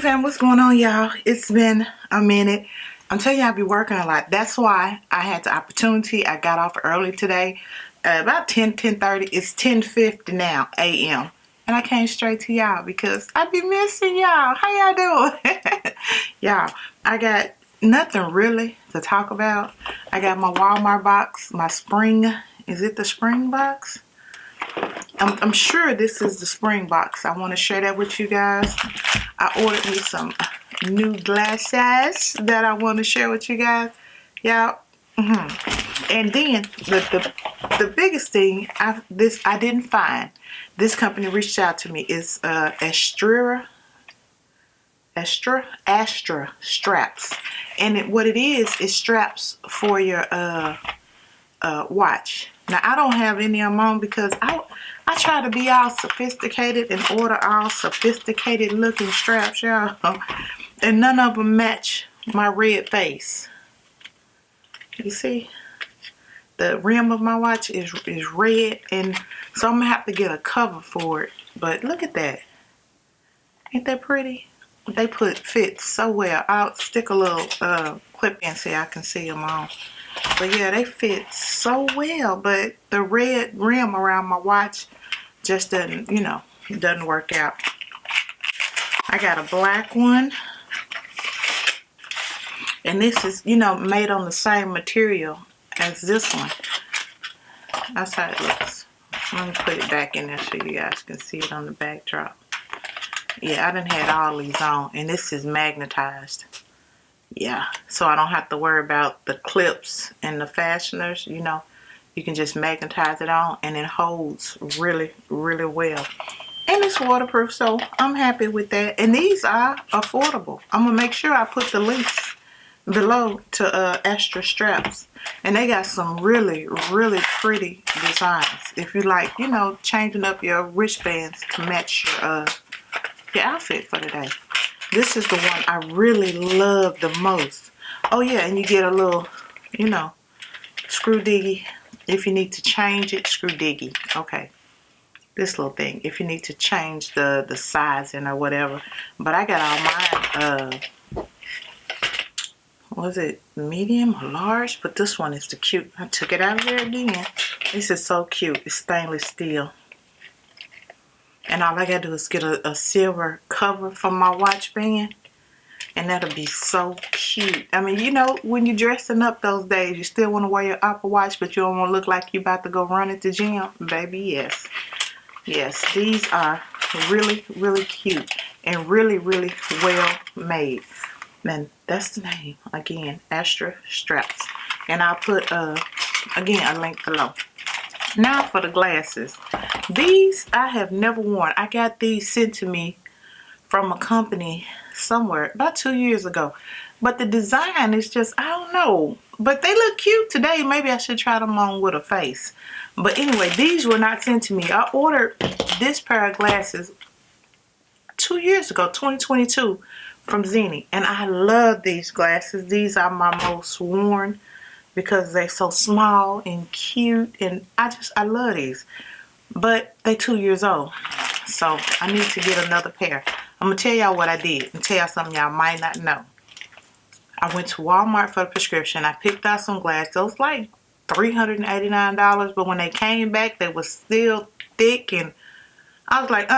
fam, what's going on, y'all? It's been a minute. I'm telling you, I be working a lot. That's why I had the opportunity. I got off early today, about 10:30. It's 10:50 now a.m. and I came straight to y'all because I be missing y'all. How y'all doing? Y'all, I got nothing really to talk about. I got my Walmart box, my spring. Is it the spring box? I'm sure this is the spring box. I want to share that with you guys. I ordered me some new glasses that I want to share with you guys. Y'all. And then the biggest thing I didn't find. This company reached out to me. It's Astra straps, and what it is straps for your watch. Now I don't have any of them on because I try to be all sophisticated and order all sophisticated looking straps, y'all, and none of them match my red face. You see, the rim of my watch is red, and so I'm gonna have to get a cover for it. But look at that, ain't that pretty? They fit so well. I'll stick a little clip in so I can see them on. But yeah, they fit so well, but the red rim around my watch just doesn't, doesn't work out. I got a black one, and this is, made on the same material as this one. That's how it looks. Let me put it back in there so you guys can see it on the backdrop. Yeah, I done had all these on, and this is magnetized. Yeah, so I don't have to worry about the clips and the fasteners. You can just magnetize it on, and it holds really, really well. And it's waterproof, so I'm happy with that. And these are affordable. I'm gonna make sure I put the links below to Astra straps. And they got some really, really pretty designs. If you like, changing up your wristbands to match your outfit for the day. This is the one I really love the most. Oh yeah, and you get a little, screw diggy. If you need to change it, screw diggy. Okay. This little thing. If you need to change the sizing or whatever. But I got all mine, was it medium or large? But this one is the cute. I took it out of there again. This is so cute. It's stainless steel. And all I gotta do is get a silver cover from my watch band. And that'll be so cute. I mean, when you're dressing up those days, you still want to wear your Apple Watch, but you don't want to look like you're about to go run at the gym. Baby, yes. Yes, these are really, really cute and really, really well made. And that's the name. Again, Astra straps. And I'll put, again, a link below. Now for the glasses. These I have never worn. I got these sent to me from a company somewhere about 2 years ago. But the design is just, I don't know. But they look cute today. Maybe I should try them on with a face. But anyway, these were not sent to me. I ordered this pair of glasses 2 years ago, 2022, from Zenni. And I love these glasses. These are my most worn because they're so small and cute, and I love these. But they 2 years old, so I need to get another pair. I'm gonna tell y'all what I did and tell y'all something y'all might not know. I went to Walmart for the prescription. I picked out some glasses. It was like $389, but when they came back, they were still thick, and I was like,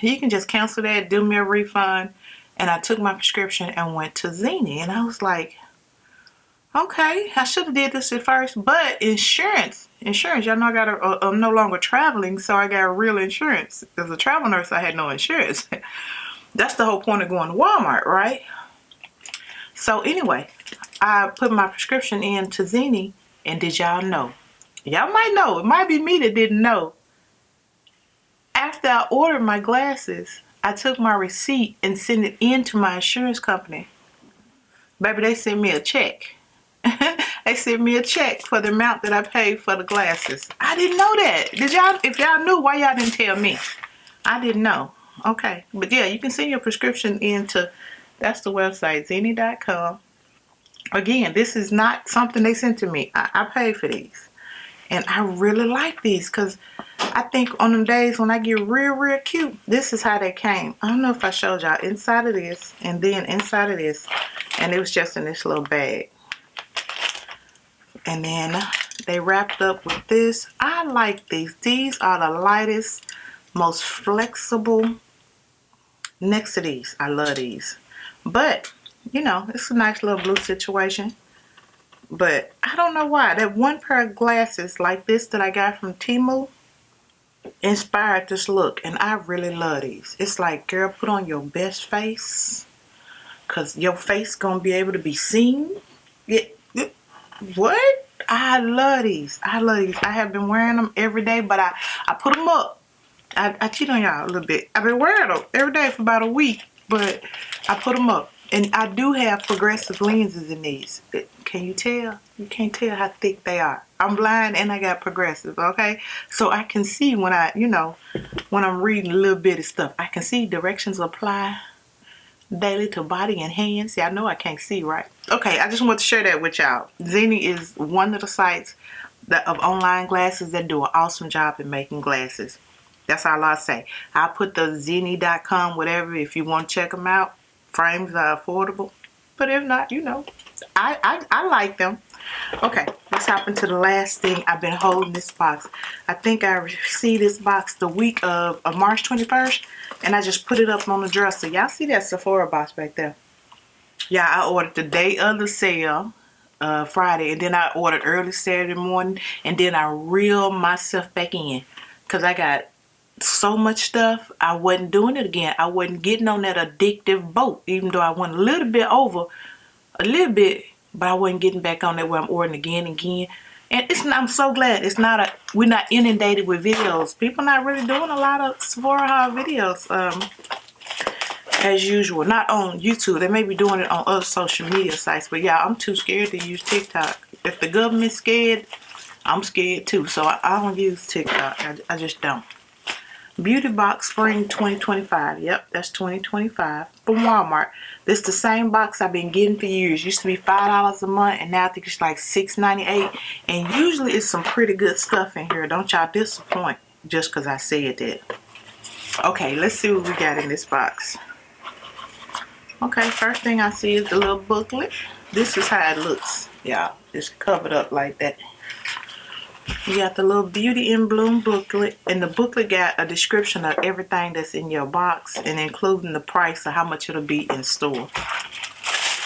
you can just cancel that, do me a refund. And I took my prescription and went to Zenni, and I was like, okay, I should have did this at first, but insurance, y'all know I'm no longer traveling, so I got real insurance. As a travel nurse, I had no insurance. That's the whole point of going to Walmart, right? So anyway, I put my prescription in to Zenni, and did y'all know? Y'all might know. It might be me that didn't know. After I ordered my glasses, I took my receipt and sent it in to my insurance company. Baby, they sent me a check. They sent me a check for the amount that I paid for the glasses. I didn't know that. Did y'all? If y'all knew, why y'all didn't tell me? I didn't know. Okay. But yeah, you can send your prescription into, that's the website, zenni.com. Again, this is not something they sent to me. I paid for these. And I really like these because I think on them days when I get real cute, this is how they came. I don't know if I showed y'all inside of this and then inside of this. And it was just in this little bag. And then they wrapped up with this. I like these. These are the lightest, most flexible. Next to these, I love these. But, you know, it's a nice little blue situation. But I don't know why. That one pair of glasses like this that I got from Temu inspired this look. And I really love these. It's like, girl, put on your best face. Because your face going to be able to be seen. What? I love these. I love these. I have been wearing them every day, but I put them up. I cheat on y'all a little bit. I've been wearing them every day for about a week, but I put them up. And I do have progressive lenses in these. Can you tell? You can't tell how thick they are. I'm blind and I got progressive, okay? So I can see when when I'm reading a little bit of stuff. I can see directions apply daily to body and hands. Y'all know I can't see, right? Okay, I just want to share that with y'all. Zenni is one of the sites of online glasses that do an awesome job in making glasses. That's all I say. I'll put the zenni.com, whatever, if you want to check them out. Frames are affordable. But if not, you know, I like them. Okay, let's hop into the last thing. I've been holding this box. I think I received this box the week of March 21st. And I just put it up on the dresser. Y'all see that Sephora box back there? Yeah, I ordered the day of the sale, Friday. And then I ordered early Saturday morning. And then I reeled myself back in. Because I got so much stuff. I wasn't doing it again. I wasn't getting on that addictive boat. Even though I went a little bit over. A little bit. But I wasn't getting back on that where I'm ordering again and again. And I'm so glad we're not inundated with videos. People not really doing a lot of Sephora haul videos as usual. Not on YouTube. They may be doing it on other social media sites. But yeah, I'm too scared to use TikTok. If the government's scared, I'm scared too. So I don't use TikTok. I just don't. Beauty Box Spring 2025. Yep, that's 2025 from Walmart. This the same box I've been getting for years. Used to be $5 a month, and now I think it's like $6.98. And usually it's some pretty good stuff in here. Don't y'all disappoint just because I said that. Okay, let's see what we got in this box. Okay, first thing I see is the little booklet. This is how it looks. Yeah, it's covered up like that. You got the little Beauty in Bloom booklet, and the booklet got a description of everything that's in your box and including the price of how much it'll be in store.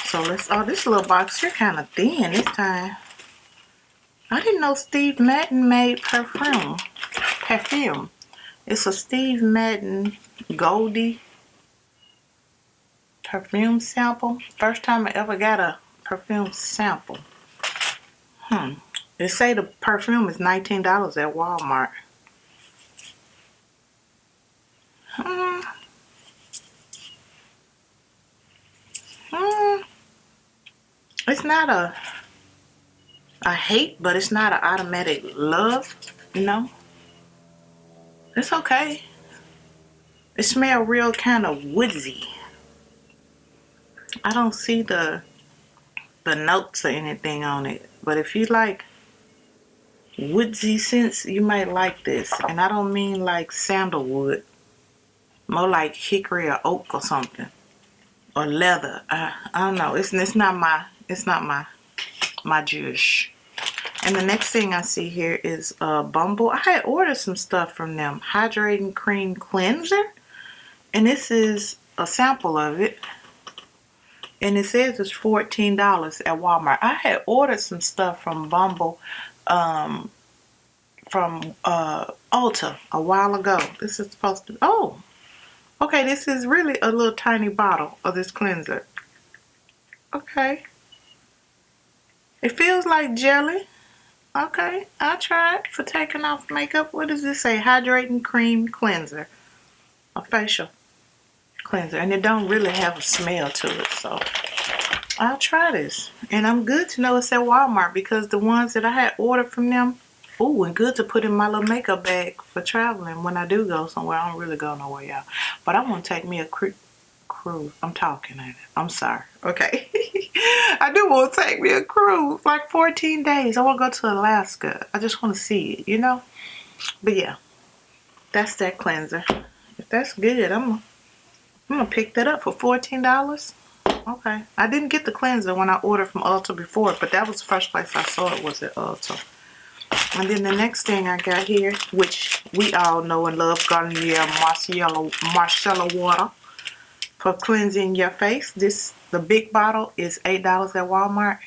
So this little box here kind of thin this time. I didn't know Steve Madden made perfume. It's a Steve Madden Goldie perfume sample. First time I ever got a perfume sample. They say the perfume is $19 at Walmart. It's not a hate, but it's not an automatic love, you know. It's okay. It smells real kind of woodsy. I don't see the notes or anything on it, but if you like woodsy scents, you might like this. And I don't mean like sandalwood, more like hickory or oak or something, or leather. I don't know. It's not my Jewish. And the next thing I see here is Bumble. I had ordered some stuff from them. Hydrating Cream Cleanser. And this is a sample of it. And it says it's $14 at Walmart. I had ordered some stuff from Bumble from Ulta a while ago. This is supposed to... Oh! Okay, this is really a little tiny bottle of this cleanser. Okay. It feels like jelly. Okay, I'll try it for taking off makeup. What does this say? Hydrating Cream Cleanser. A facial cleanser. And it don't really have a smell to it, so I'll try this. And I'm good to know it's at Walmart because the ones that I had ordered from them, ooh, and good to put in my little makeup bag for traveling when I do go somewhere. I don't really go nowhere, y'all. But I want to take me a cruise. I'm talking at it. I'm sorry. Okay. I do want to take me a cruise. Like 14 days. I want to go to Alaska. I just want to see it, you know? But yeah. That's that cleanser. If that's good, I'm gonna pick that up for $14. Okay. I didn't get the cleanser when I ordered from Ulta before, but that was the first place I saw it was at Ulta. And then the next thing I got here, which we all know and love, Garnier Marcella water for cleansing your face. The big bottle is $8 at Walmart.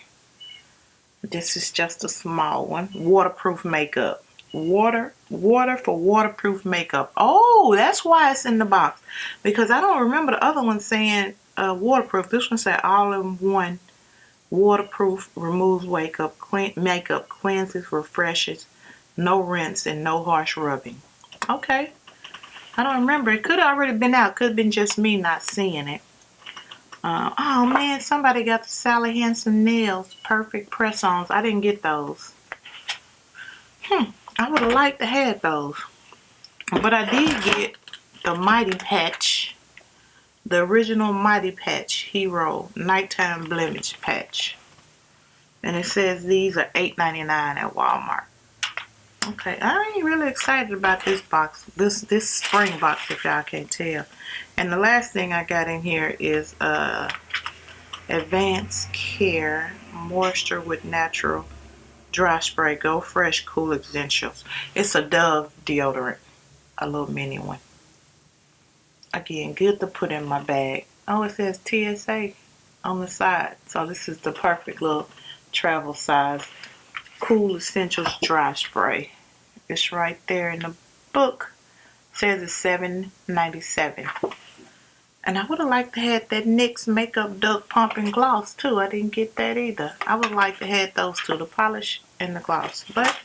This is just a small one. Waterproof makeup. Water for waterproof makeup. Oh, that's why it's in the box. Because I don't remember the other one saying waterproof. This one said all-in-one waterproof, removes makeup, cleanses, refreshes, no rinse, and no harsh rubbing. Okay. I don't remember. It could have already been out. Could have been just me not seeing it. Oh man, somebody got the Sally Hansen nails. Perfect press-ons. I didn't get those. I would have liked to have those. But I did get the Mighty Patch. The original Mighty Patch Hero Nighttime Blemish Patch. And it says these are $8.99 at Walmart. Okay, I ain't really excited about this box. This spring box, if y'all can't tell. And the last thing I got in here is Advanced Care Moisture with Natural Dry Spray. Go Fresh Cool Essentials. It's a Dove deodorant. A little mini one. Again, good to put in my bag. Oh, it says TSA on the side. So this is the perfect little travel size Cool Essentials Dry Spray. It's right there in the book. It says it's $7.97. And I would have liked to have that NYX Makeup Duck Pumping Gloss too. I didn't get that either. I would like to have those two, the polish and the gloss. But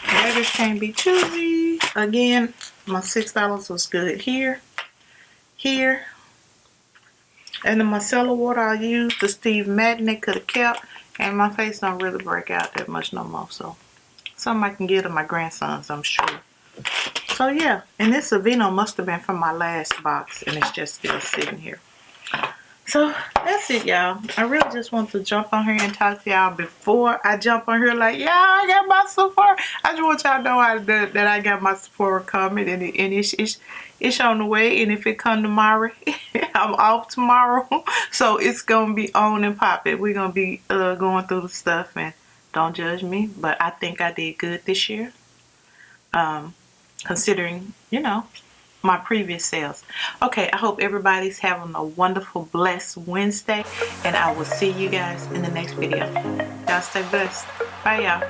beggars can't be choosy. Again, my $6 was good here. And the micellar water I used, the Steve Madden, they could have kept. And my face don't really break out that much no more. So something I can give to my grandsons, I'm sure. So yeah, and this Aveeno must have been from my last box, and it's just still sitting here. So that's it, y'all. I really just want to jump on here and talk to y'all before I jump on here like, yeah, I got my Sephora. I just want y'all to know that I got my Sephora coming, and it's on the way. And if it come tomorrow, I'm off tomorrow, so it's gonna be on and popping. We're gonna be going through the stuff, and don't judge me, but I think I did good this year. Considering, my previous sales. Okay, I hope everybody's having a wonderful, blessed Wednesday, and I will see you guys in the next video. Y'all stay blessed. Bye, y'all.